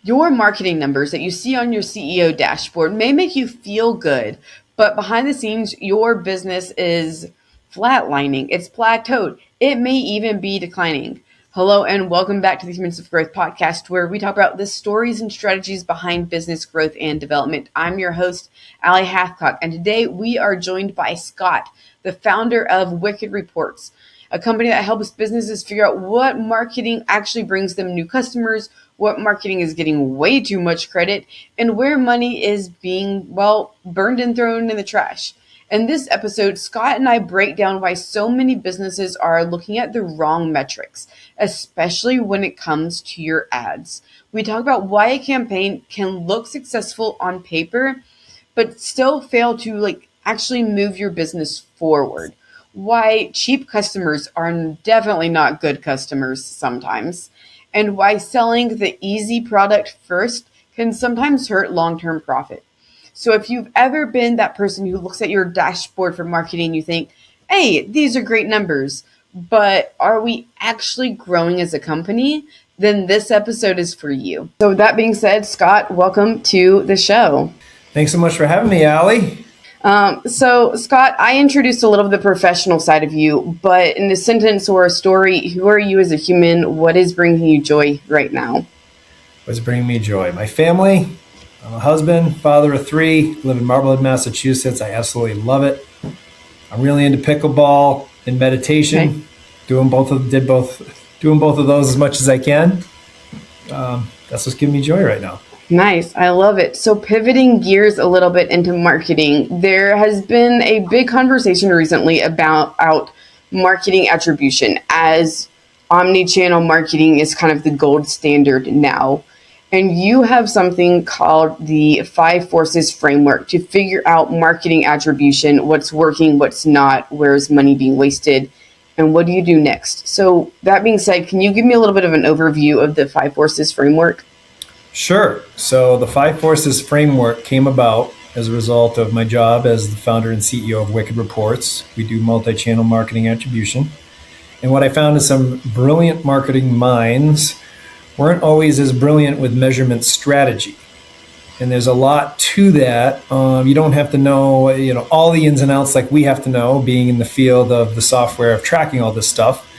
Your marketing numbers that you see on your CEO dashboard may make you feel good, but behind the scenes, your business is flatlining. It's plateaued. It may even be declining. Hello, and welcome back to the Humans of Growth podcast, where we talk about the stories and strategies behind business growth and development. I'm your host, Allie Hathcock, and today we are joined by Scott, the founder of Wicked Reports, a company that helps businesses figure out what marketing actually brings them new customers, what marketing is getting way too much credit, and where money is being, burned and thrown in the trash. In this episode, Scott and I break down why so many businesses are looking at the wrong metrics, especially when it comes to your ads. We talk about why a campaign can look successful on paper, but still fail to actually move your business forward. Why cheap customers are definitely not good customers sometimes, and why selling the easy product first can sometimes hurt long-term profit. So if you've ever been that person who looks at your dashboard for marketing, you think, hey, these are great numbers, but are we actually growing as a company? Then this episode is for you. So with that being said, Scott, welcome to the show. Thanks so much for having me, Allie. So Scott, I introduced a little of the professional side of you, but in a sentence or a story, who are you as a human? What is bringing you joy right now? What's bringing me joy? My family. I'm a husband, father of 3, live in Marblehead, Massachusetts. I absolutely love it. I'm really into pickleball and meditation. Okay. Doing both of those as much as I can. That's what's giving me joy right now. Nice. I love it. So pivoting gears a little bit into marketing, there has been a big conversation recently about marketing attribution, as omni-channel marketing is kind of the gold standard now. And you have something called the 5 Forces framework to figure out marketing attribution, what's working, what's not, where's money being wasted, and what do you do next? So that being said, can you give me a little bit of an overview of the 5 Forces framework? Sure. So the 5 Forces framework came about as a result of my job as the founder and CEO of Wicked Reports. We do multi-channel marketing attribution. And what I found is some brilliant marketing minds weren't always as brilliant with measurement strategy. And there's a lot to that. You don't have to know, all the ins and outs like we have to know, being in the field of the software of tracking all this stuff.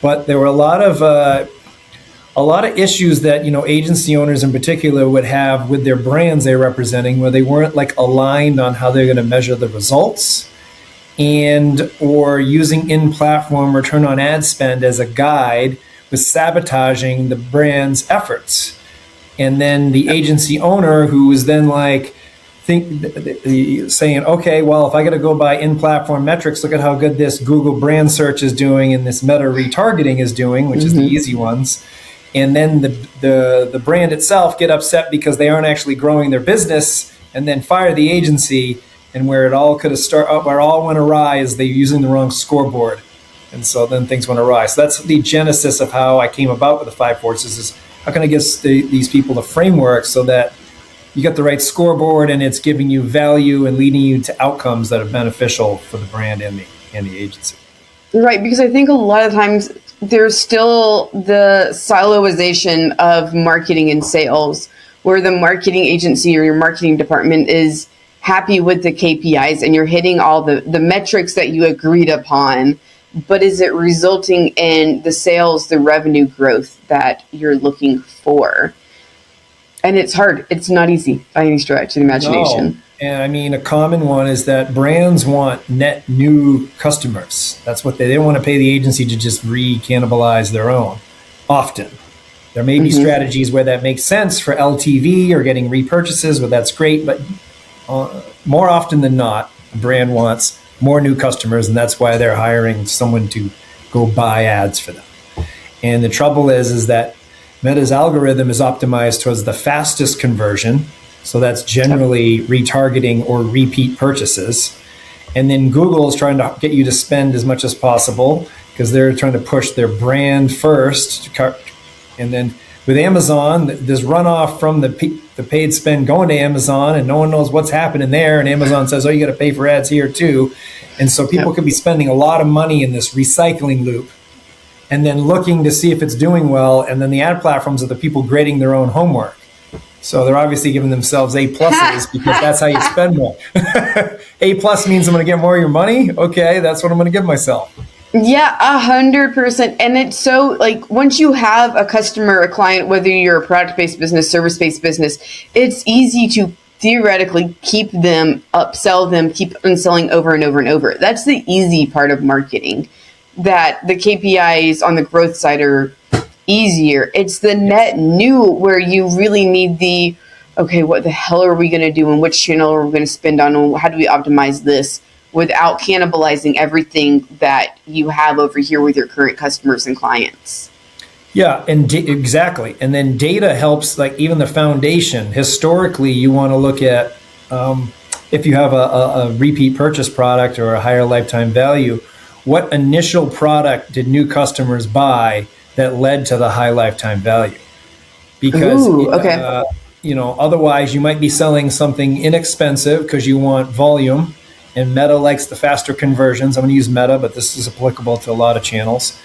But there were a lot of issues that, agency owners in particular would have with their brands they're representing, where they weren't aligned on how they're going to measure the results, or using in-platform return on ad spend as a guide was sabotaging the brand's efforts. And then the agency owner, who was then saying, okay, well, if I got to go by in-platform metrics, look at how good this Google brand search is doing and this meta retargeting is doing, which is the easy ones. And then the brand itself get upset because they aren't actually growing their business, and then fire the agency. And where it all could have where it all went awry is they using the wrong scoreboard. And so then things went awry. So that's the genesis of how I came about with the 5 Forces, is how can I give these people the framework so that you get the right scoreboard and it's giving you value and leading you to outcomes that are beneficial for the brand and the agency. Right, because I think a lot of times there's still the siloization of marketing and sales, where the marketing agency or your marketing department is happy with the KPIs and you're hitting all the metrics that you agreed upon, but is it resulting in the sales, the revenue growth that you're looking for? And it's hard. It's not easy by any stretch of the imagination. No. And a common one is that brands want net new customers. That's what they don't want to pay the agency to just re-cannibalize their own. Often. There may be strategies where that makes sense for LTV or getting repurchases, but that's great. But more often than not, a brand wants more new customers, and that's why they're hiring someone to go buy ads for them. And the trouble is that Meta's algorithm is optimized towards the fastest conversion. So that's generally retargeting or repeat purchases. And then Google is trying to get you to spend as much as possible because they're trying to push their brand first. And then with Amazon, there's runoff from the paid spend going to Amazon, and no one knows what's happening there. And Amazon says, oh, you got to pay for ads here too. And so people could be spending a lot of money in this recycling loop and then looking to see if it's doing well. And then the ad platforms are the people grading their own homework. So they're obviously giving themselves A pluses because that's how you spend more. A plus means I'm going to get more of your money. Okay, that's what I'm going to give myself. Yeah, 100%. And it's so like once you have a customer, a client, whether you're a product-based business, service-based business, it's easy to theoretically keep them, upsell them, keep on selling over and over and over. That's the easy part of marketing. That the KPIs on the growth side are easier. It's the net new where you really need the, okay, what the hell are we going to do and which channel are we going to spend on and how do we optimize this without cannibalizing everything that you have over here with your current customers and clients. Yeah, and exactly. And then data helps, like even the foundation. Historically, you want to look at if you have a repeat purchase product or a higher lifetime value, what initial product did new customers buy that led to the high lifetime value? Because otherwise you might be selling something inexpensive because you want volume, and Meta likes the faster conversions. I'm going to use Meta, but this is applicable to a lot of channels.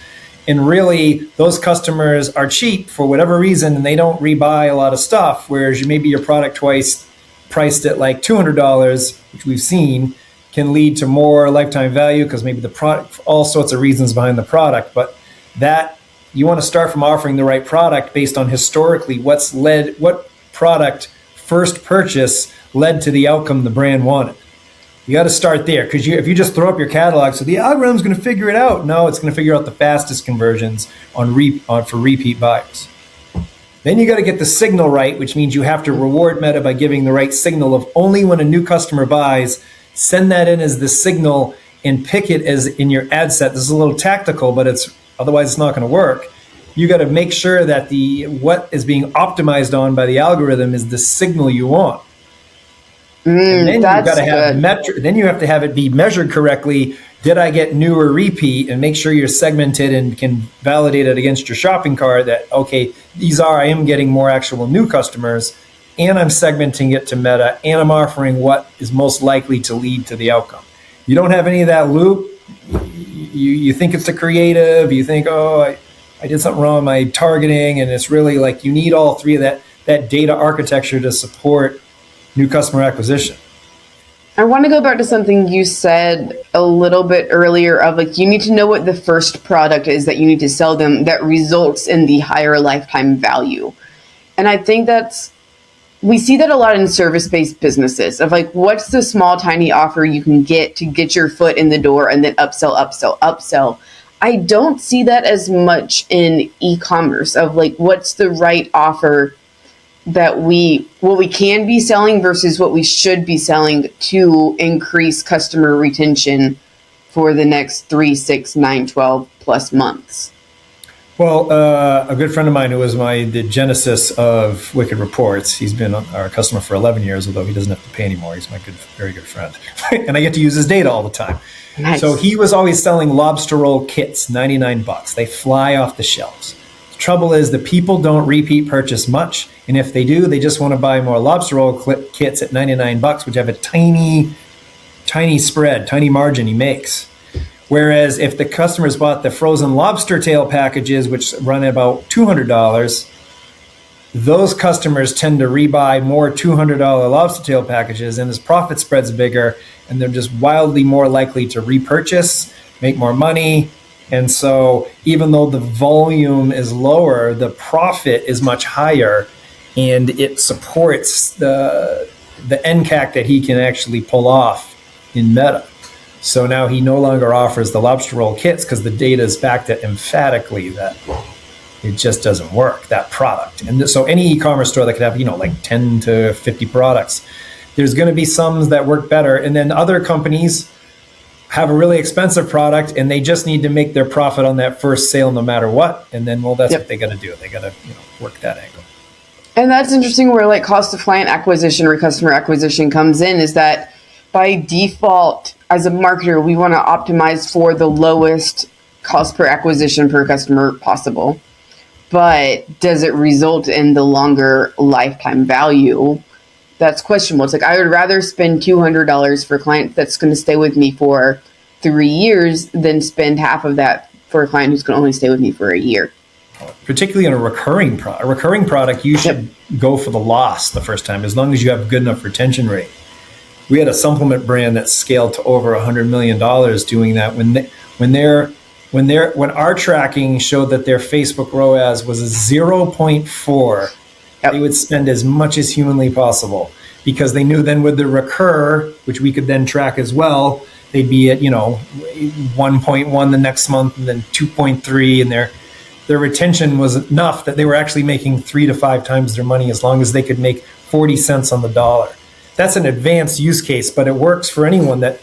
And really, those customers are cheap for whatever reason, and they don't rebuy a lot of stuff, whereas maybe your product twice priced at like $200, which we've seen, can lead to more lifetime value because maybe the product, all sorts of reasons behind the product. But that you want to start from offering the right product based on historically what product first purchase led to the outcome the brand wanted. You got to start there because if you just throw up your catalog, so the algorithm's going to figure it out. No, it's going to figure out the fastest conversions for repeat buyers. Then you got to get the signal right, which means you have to reward Meta by giving the right signal of only when a new customer buys, send that in as the signal and pick it as in your ad set. This is a little tactical, but otherwise it's not going to work. You got to make sure that what is being optimized on by the algorithm is the signal you want. And then you've got to have then you have to have it be measured correctly. Did I get new or repeat? And make sure you're segmented and can validate it against your shopping cart that, okay, I am getting more actual new customers, and I'm segmenting it to Meta, and I'm offering what is most likely to lead to the outcome. You don't have any of that loop. You think it's the creative. You think, I did something wrong with my targeting, and it's really like you need all three of that data architecture to support new customer acquisition. I want to go back to something you said a little bit earlier of like, you need to know what the first product is that you need to sell them that results in the higher lifetime value. And I think we see that a lot in service-based businesses of like, what's the small, tiny offer you can get to get your foot in the door and then upsell. I don't see that as much in e-commerce of like, what's the right offer that what we can be selling versus what we should be selling to increase customer retention for the next 3, 6, 9, 12 plus months. Well, a good friend of mine who was the genesis of Wicked Reports, he's been our customer for 11 years, although he doesn't have to pay anymore. He's my very good friend. And I get to use his data all the time. Nice. So he was always selling lobster roll kits, $99. They fly off the shelves. The trouble is the people don't repeat purchase much. And if they do, they just want to buy more lobster roll kits at $99, which have a tiny spread, tiny margin he makes. Whereas if the customers bought the frozen lobster tail packages, which run at about $200, those customers tend to rebuy more $200 lobster tail packages, and his profit spread's bigger, and they're just wildly more likely to repurchase, make more money. And so even though the volume is lower, the profit is much higher, and it supports the NCAC that he can actually pull off in Meta. So now he no longer offers the lobster roll kits because the data is backed it emphatically that it just doesn't work, that product. And so any e-commerce store that could have, like 10 to 50 products, there's going to be some that work better. And then other companies have a really expensive product and they just need to make their profit on that first sale no matter what. And then, that's what they got to do. They got to work that angle. And that's interesting where like cost of client acquisition or customer acquisition comes in, is that by default, as a marketer, we want to optimize for the lowest cost per acquisition per customer possible. But does it result in the longer lifetime value? That's questionable. It's like, I would rather spend $200 for a client that's going to stay with me for 3 years than spend half of that for a client who's going to only stay with me for a year. particularly in a recurring product. A recurring product, you should go for the loss the first time, as long as you have good enough retention rate. We had a supplement brand that scaled to over $100 million doing that. When our tracking showed that their Facebook ROAS was a 0.4, they would spend as much as humanly possible, because they knew then with the recur, which we could then track as well, they'd be at 1.1 the next month, and then 2.3, and their retention was enough that they were actually making 3 to 5 times their money, as long as they could make 40 cents on the dollar. That's an advanced use case, but it works for anyone that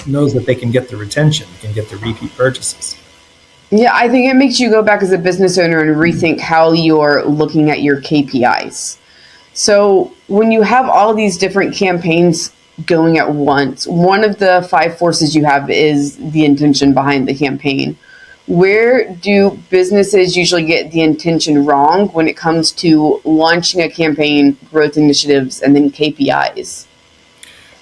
knows that they can get the retention, can get the repeat purchases. Yeah, I think it makes you go back as a business owner and rethink how you're looking at your KPIs. So when you have all these different campaigns going at once, one of the 5 forces you have is the intention behind the campaign. Where do businesses usually get the intention wrong when it comes to launching a campaign, growth initiatives, and then KPIs?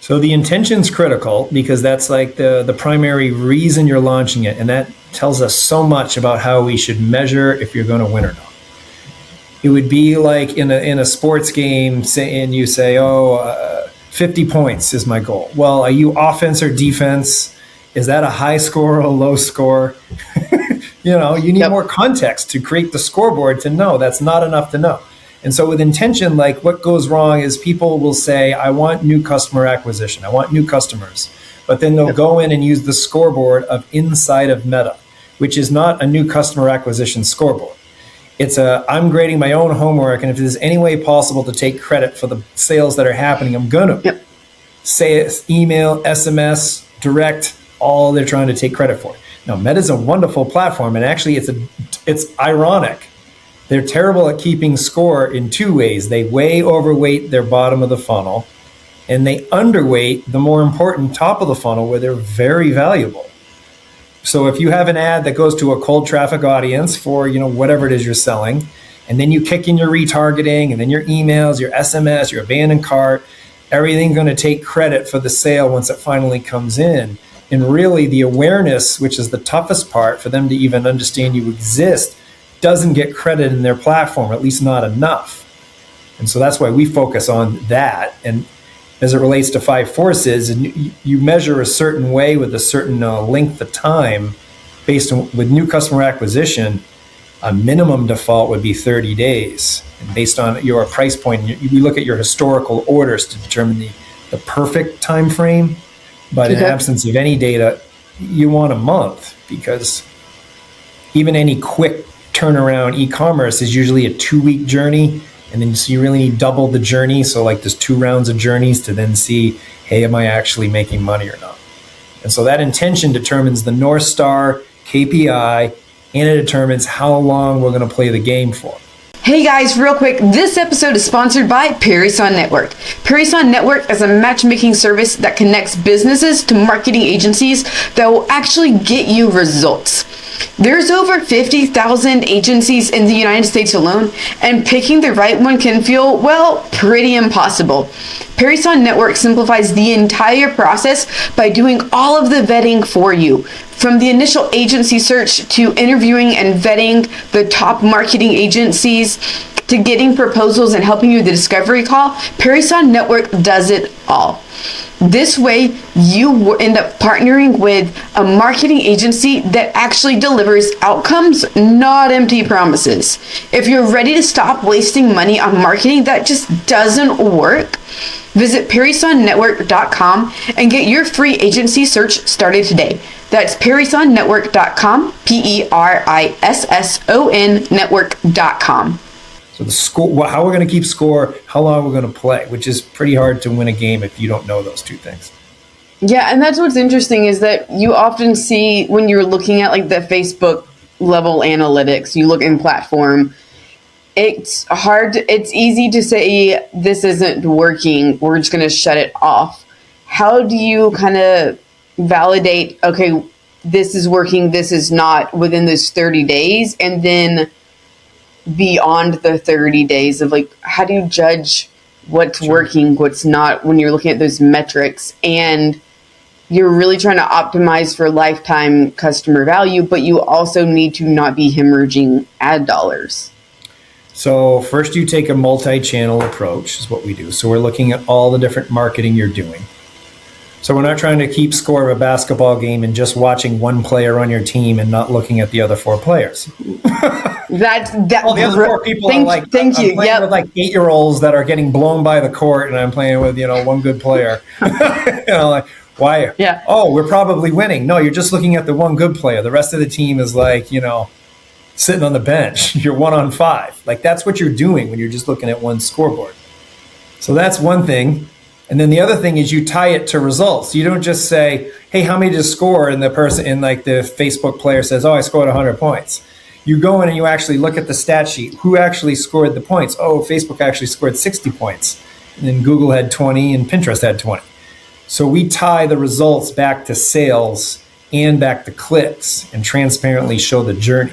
So the intention's critical, because that's like the primary reason you're launching it, and that tells us so much about how we should measure if you're going to win or not. It would be like in a sports game, and you say, 50 points is my goal. Well, are you offense or defense? Is that a high score or a low score? You need more context to create the scoreboard to know. That's not enough to know. And so with intention, like, what goes wrong is people will say, I want new customer acquisition. I want new customers. But then they'll go in and use the scoreboard of inside of Meta, which is not a new customer acquisition scoreboard. It's I'm grading my own homework, and if there's any way possible to take credit for the sales that are happening, I'm going to. Say it's email, SMS, direct, all they're trying to take credit for. Now, Meta's a wonderful platform, and actually it's ironic. They're terrible at keeping score in 2 ways. They way overweight their bottom of the funnel, and they underweight the more important top of the funnel, where they're very valuable. So if you have an ad that goes to a cold traffic audience for whatever it is you're selling, and then you kick in your retargeting, and then your emails, your SMS, your abandoned cart, everything's going to take credit for the sale once it finally comes in. And really, the awareness, which is the toughest part for them to even understand you exist, doesn't get credit in their platform, at least not enough. And so that's why we focus on that. And as it relates to 5 forces, and you measure a certain way with a certain length of time based on, with new customer acquisition, a minimum default would be 30 days. And based on your price point, we look at your historical orders to determine the perfect time frame. But in absence of any data, you want a month, because even any quick turnaround e-commerce is usually a 2-week journey. And then so you really need double the journey. So like there's 2 rounds of journeys to then see, hey, am I actually making money or not? And so that intention determines the North Star KPI, and it determines how long we're going to play the game for. Hey guys, real quick, this episode is sponsored by Parison Network. Parison Network is a matchmaking service that connects businesses to marketing agencies that will actually get you results. There's over 50,000 agencies in the United States alone, and picking the right one can feel, pretty impossible. Parison Network simplifies the entire process by doing all of the vetting for you. From the initial agency search to interviewing and vetting the top marketing agencies to getting proposals and helping you with the discovery call, Parison Network does it all. This way, you end up partnering with a marketing agency that actually delivers outcomes, not empty promises. If you're ready to stop wasting money on marketing that just doesn't work, visit ParisonNetwork.com and get your free agency search started today. That's ParisonNetwork.com, PERISSON network.com. So the score, how we're going to keep score, how long we're going to play, which is pretty hard to win a game if you don't know those 2 things. Yeah, and that's what's interesting is that you often see when you're looking at like the Facebook level analytics, you look in platform, it's easy to say this isn't working, we're just going to shut it off. How do you kind of validate, okay, this is working, this is not within those 30 days, and then beyond the 30 days of like, how do you judge what's working, what's not when you're looking at those metrics? And you're really trying to optimize for lifetime customer value, but you also need to not be hemorrhaging ad dollars. So first you take a multi-channel approach is what we do. So we're looking at all the different marketing you're doing. So we're not trying to keep score of a basketball game and just watching one player on your team and not looking at the other 4 players. All the other 4 people are like, thank you. I'm playing with like 8-year-olds that are getting blown by the court, and I'm playing with, one good player. Like, why? Yeah. Oh, we're probably winning. No, you're just looking at the one good player. The rest of the team is like, sitting on the bench. You're 1 on 5. Like, that's what you're doing when you're just looking at one scoreboard. So that's one thing. And then the other thing is you tie it to results. You don't just say, hey, how many did you score? And the person in like the Facebook player says, oh, I scored 100 points. You go in and you actually look at the stat sheet. Who actually scored the points? Oh, Facebook actually scored 60 points. And then Google had 20 and Pinterest had 20. So we tie the results back to sales and back to clicks and transparently show the journey.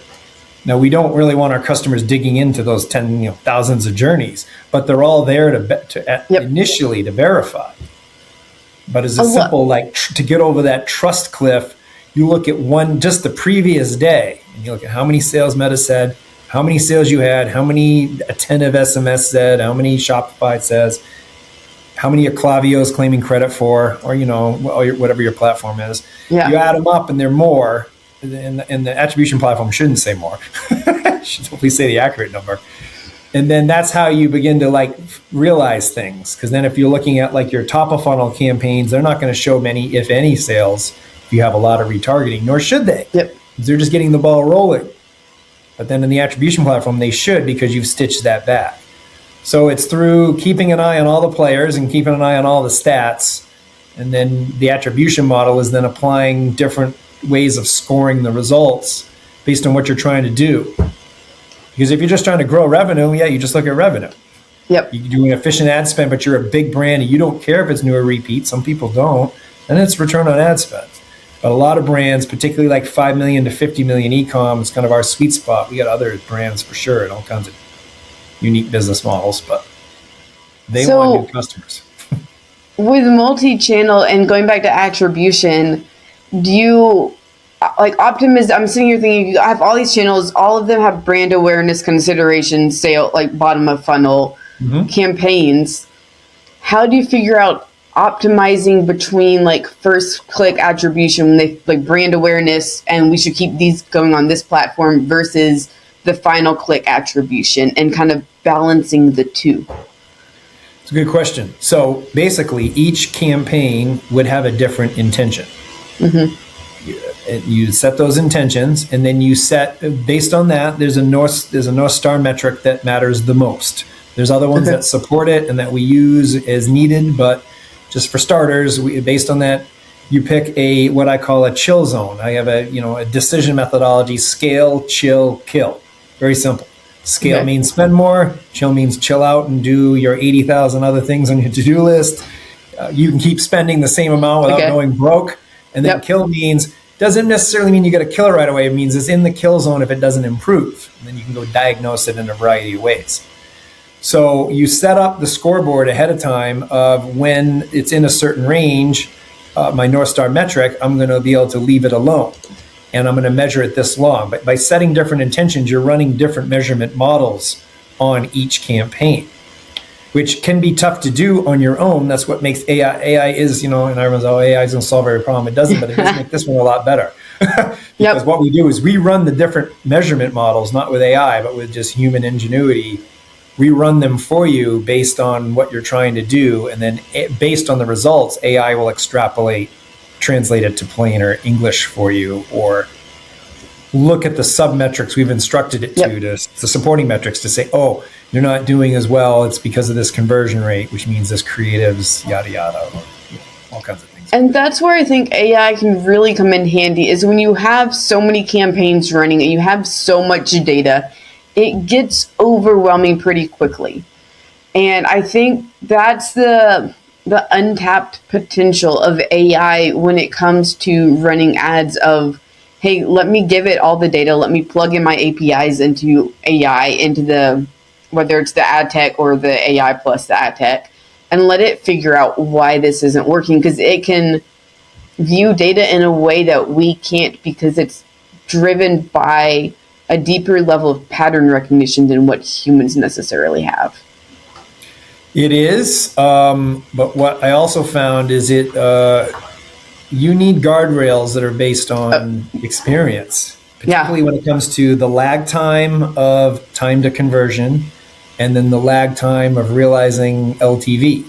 Now, we don't really want our customers digging into those thousands of journeys, but they're all there initially to verify. But as a simple, to get over that trust cliff, you look at just the previous day, and you look at how many sales Meta said, how many sales you had, how many attentive SMS said, how many Shopify says, how many your Klaviyo is claiming credit for, or, whatever your platform is. Yeah. You add them up and they're more. And the attribution platform shouldn't say more. Should hopefully say the accurate number. And then that's how you begin to realize things. Because then if you're looking at your top of funnel campaigns, they're not going to show many, if any, sales if you have a lot of retargeting, nor should they. Yep. They're just getting the ball rolling. But then in the attribution platform, they should, because you've stitched that back. So it's through keeping an eye on all the players and keeping an eye on all the stats. And then the attribution model is then applying different ways of scoring the results based on what you're trying to do. Because if you're just trying to grow revenue, you just look at revenue. Yep. You're doing efficient ad spend, but you're a big brand and you don't care if it's new or repeat. Some people don't. And it's return on ad spend. But a lot of brands, particularly like 5 million to 50 million e-com, is kind of our sweet spot. We got other brands for sure and all kinds of unique business models, but they want new customers. With multi-channel and going back to attribution, do you optimism? I'm sitting here thinking, I have all these channels, all of them have brand awareness considerations, sale, bottom of funnel campaigns. How do you figure out optimizing between first click attribution when they brand awareness and we should keep these going on this platform versus the final click attribution and kind of balancing the two? It's a good question. So basically each campaign would have a different intention. You set those intentions, and then you set, based on that, there's a North Star metric that matters the most. There's other ones that support it and that we use as needed, but just for starters, based on that, you pick what I call a chill zone. I have a decision methodology: scale, chill, kill. Very simple. Scale means spend more. Chill means chill out and do your 80,000 other things on your to-do list. You can keep spending the same amount without going broke. And then kill means, doesn't necessarily mean you got to kill it right away. It means it's in the kill zone if it doesn't improve. And then you can go diagnose it in a variety of ways. So you set up the scoreboard ahead of time of when it's in a certain range, my North Star metric, I'm going to be able to leave it alone. And I'm going to measure it this long. But by setting different intentions, you're running different measurement models on each campaign, which can be tough to do on your own. That's what makes AI. AI is, and everyone's, AI is going to solve every problem. It doesn't, but it does make this one a lot better. Because what we do is we run the different measurement models, not with AI, but with just human ingenuity. We run them for you based on what you're trying to do. And then based on the results, AI will translate it to plain or English for you, or look at the sub-metrics we've instructed it to the supporting metrics to say, oh, you're not doing as well, it's because of this conversion rate, which means this creatives, yada, yada, all kinds of things. And that's where I think AI can really come in handy, is when you have so many campaigns running and you have so much data, it gets overwhelming pretty quickly. And I think that's the untapped potential of AI when it comes to running ads of, hey, let me give it all the data, let me plug in my APIs into AI, into whether it's the ad tech or the AI plus the ad tech, and let it figure out why this isn't working. Because view data in a way that we can't, because it's driven by a deeper level of pattern recognition than what humans necessarily have. It is, but what I also found is you need guardrails that are based on experience, particularly when it comes to the lag time of time to conversion, and then the lag time of realizing LTV.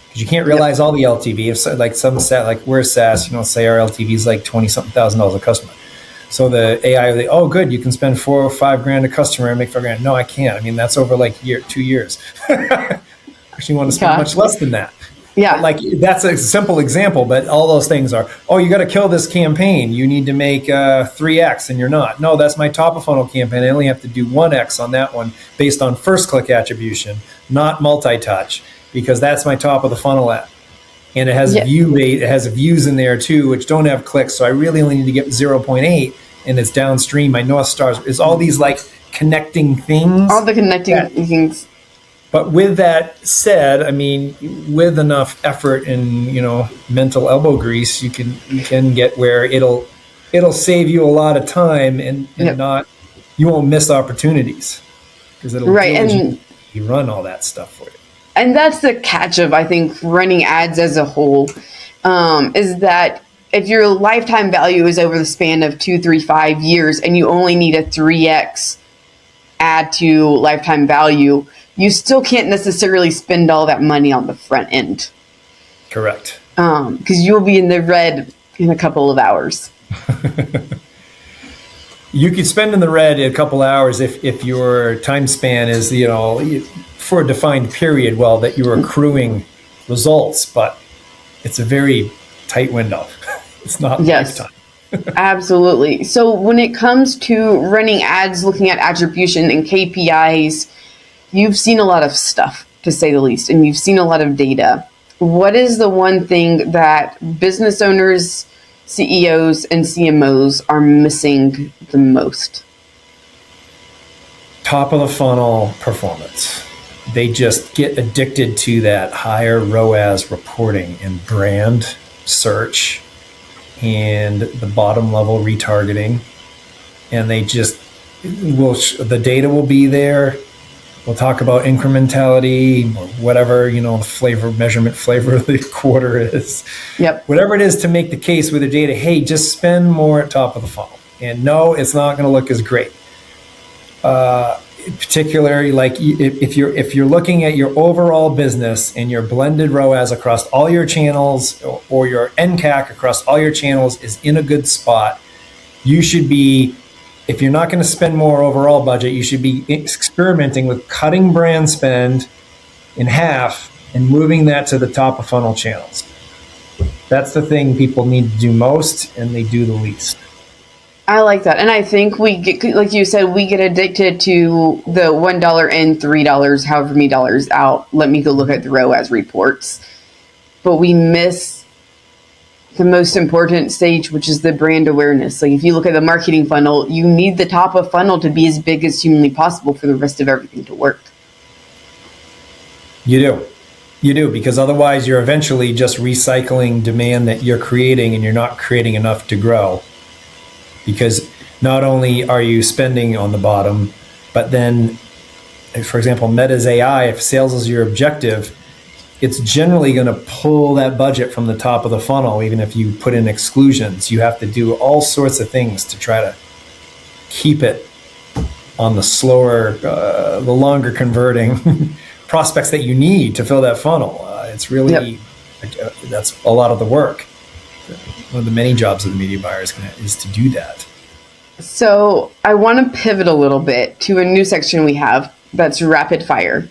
Because you can't realize all the LTV. If like like we're SaaS, say our LTV is like $20-something thousand a customer. So the AI, oh, good, you can spend $4 or $5 a customer and make $5,000. No, I can't. I mean, that's over like 2 years. Actually, you want to spend much less than that. Yeah. But like, that's a simple example, but all those things are, oh, you got to kill this campaign. You need to make 3X and you're not. No, that's my top of funnel campaign. I only have to do 1X on that one based on first click attribution, not multi-touch, because that's my top of the funnel app. And it has views in there too, which don't have clicks. So I really only need to get 0.8, and it's downstream. My North Stars is all these like connecting things. All the connecting things. But with that said, I mean, with enough effort and mental elbow grease, you can get where it'll save you a lot of time and not, you won't miss opportunities because it'll you run all that stuff for you. And that's the catch of, I think, running ads as a whole, is that if your lifetime value is over the span of 2, 3, 5 years, and you only need a 3X add to lifetime value, you still can't necessarily spend all that money on the front end. Correct. Because you'll be in the red in a couple of hours. You could spend in the red a couple hours if your time span is, for a defined period, that you're accruing results, but it's a very tight window. It's not lifetime. Absolutely. So when it comes to running ads, looking at attribution and KPIs, you've seen a lot of stuff, to say the least, and you've seen a lot of data. What is the one thing that business owners, CEOs, and CMOs are missing the most? Top of the funnel performance. They just get addicted to that higher ROAS reporting and brand search and the bottom level retargeting. And they just the data will be there. We'll talk about incrementality or whatever, the measurement flavor of the quarter is. Yep. Whatever it is to make the case with the data, hey, just spend more at top of the funnel. And no, it's not going to look as great. Particularly, like if you're looking at your overall business and your blended ROAS across all your channels or your NCAC across all your channels is in a good spot, you should be, if you're not going to spend more overall budget, you should be experimenting with cutting brand spend in half and moving that to the top of funnel channels. That's the thing people need to do most, and they do the least. I like that. And I think we get, like you said, we get addicted to the $1 in, $3, however many dollars out. Let me go look at the ROAS reports. But we miss the most important stage, which is the brand awareness. Like if you look at the marketing funnel, you need the top of funnel to be as big as humanly possible for the rest of everything to work. You do, because otherwise you're eventually just recycling demand that you're creating and you're not creating enough to grow. Because not only are you spending on the bottom, but then, for example, Meta's AI, if sales is your objective, it's generally going to pull that budget from the top of the funnel, even if you put in exclusions. You have to do all sorts of things to try to keep it on the slower, the longer converting prospects that you need to fill that funnel. It's really, that's a lot of the work. One of the many jobs of the media buyer is to do that. So I want to pivot a little bit to a new section we have that's rapid fire.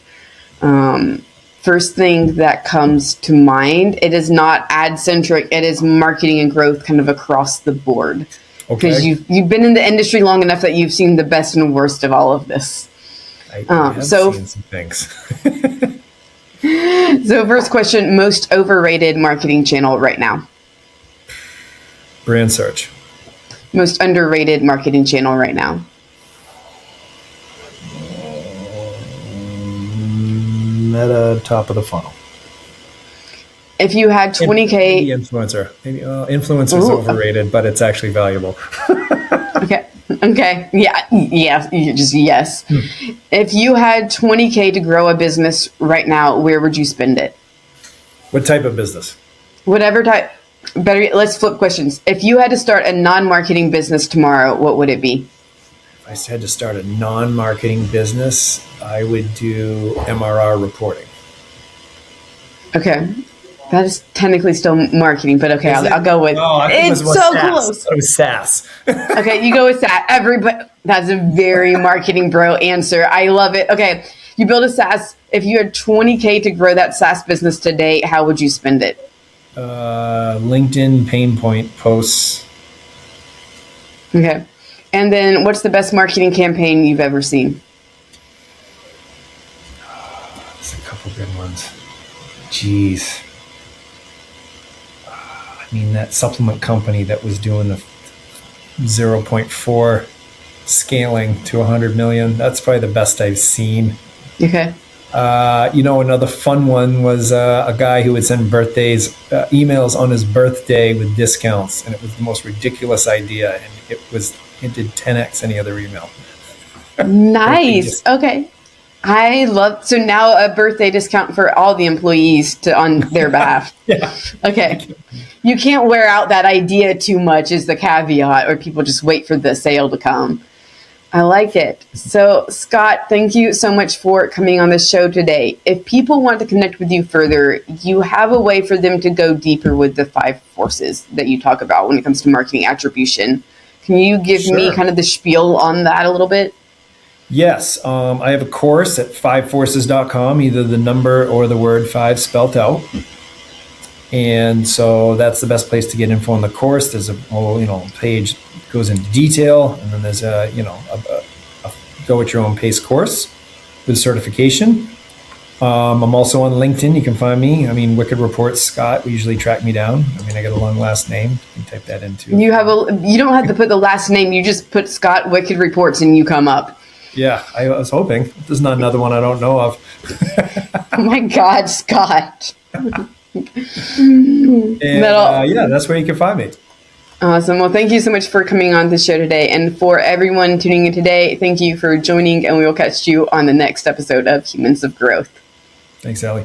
First thing that comes to mind, it is not ad centric, it is marketing and growth kind of across the board. Because you've been in the industry long enough that you've seen the best and worst of all of this. I have seen some things. So first question, most overrated marketing channel right now? Brand search. Most underrated marketing channel right now? Meta, top of the funnel. If you had 20K. Maybe influencer. Maybe influencer is overrated, but it's actually valuable. Okay. Okay. Yeah. Yeah. Just yes. If you had 20K to grow a business right now, where would you spend it? What type of business? Whatever type. Better. Let's flip questions. If you had to start a non-marketing business tomorrow, what would it be? If I had to start a non-marketing business, I would do MRR reporting. Okay. That is technically still marketing, but okay, I'll go with it's so SaaS. close. It was SaaS. Okay, you go with that. Everybody, that's a very marketing bro answer. I love it. Okay, you build a SaaS. If you had 20K to grow that SaaS business today, how would you spend it? LinkedIn pain point posts. Okay, and then what's the best marketing campaign you've ever seen? There's a couple good ones. Jeez. I mean, that supplement company that was doing the 0.4 scaling to 100 million, that's probably the best I've seen. Okay. Another fun one was a guy who would send emails on his birthday with discounts, and it was the most ridiculous idea, and it did 10x any other email. Nice. Okay. I love, so now a birthday discount for all the employees on their behalf. Yeah. Okay. You can't wear out that idea too much is the caveat, or people just wait for the sale to come. I like it. So Scott, thank you so much for coming on the show today. If people want to connect with you further, you have a way for them to go deeper with the 5 forces that you talk about when it comes to marketing attribution. Can you give me kind of the spiel on that a little bit? Yes. I have a course at 5forces.com, either the number or the word 5 spelt out. And so that's the best place to get info on the course. There's a whole, page that goes into detail, and then there's a go at your own pace course with certification. I'm also on LinkedIn. You can find me. Wicked Reports Scott. We usually track me down. I got a long last name. You can type that into. You don't have to put the last name. You just put Scott Wicked Reports and you come up. Yeah, I was hoping. There's not another one I don't know of. Oh my God, Scott. And, that's where you can find me. Awesome. Well, thank you so much for coming on the show today. And for everyone tuning in today, thank you for joining, and we will catch you on the next episode of Humans of Growth. Thanks, Allie.